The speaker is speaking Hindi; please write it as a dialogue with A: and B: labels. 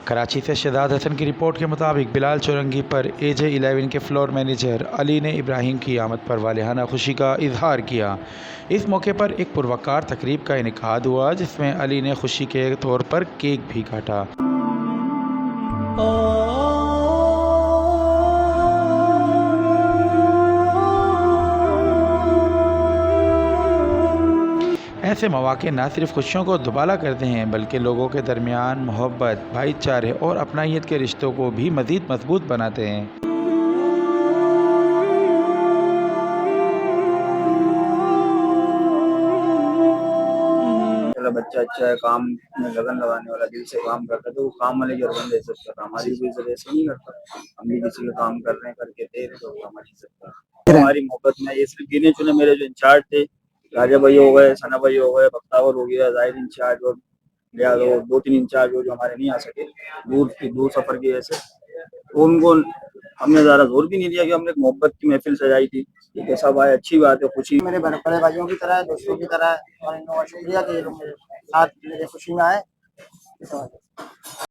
A: कराची से शहजाद हसन की रिपोर्ट के मुताबिक बिलाल चौरंगी पर AJ11 के फ्लोर मैनेजर अली ने इब्राहिम की आमद पर वालिहाना खुशी का इजहार किया। इस मौके पर एक पुरवकार तकरीब का इनेकाद हुआ जिसमें अली ने खुशी के तौर पर केक भी काटा। ऐसे मौके न सिर्फ खुशियों को दुबाला करते हैं बल्कि लोगों के दरमियान मोहब्बत, भाईचारे और अपनायत के रिश्तों को भी मज़ीद मजबूत बनाते हैं।
B: चलो बच्चा अच्छा है, काम में लगन लगाने वाला, दिल से काम करता है, तो वो काम वाले की अर्बन दे सकता था। हमारी भी इज्जत ऐसे नहीं करता, हम भी किसी का काम कर रहे हैं करके दे रहे तो हमारी इज्जत का। हमारी मोहब्बत में ये सिर्फ गिने चुने मेरे जो इंचार्ज थे, राजा भाई हो गए, सना भाई हो गए, बख्तावर हो गया, जाहिर इंचार्ज और या दो तीन इंचार्ज जो हमारे नहीं आ सके, दूर सफर की वजह से, तो उनको हमने ज़्यादा जोर भी नहीं दिया कि हमने एक मोहब्बत की महफिल सजाई थी। ठीक है, सब आए, अच्छी बात है, खुशी मेरे बड़े भाइयों की तरह है, दोस्तों की तरह है, और इन लोगों का शुक्रिया कि ये लोग मेरे साथ मेरे खुशी में आए।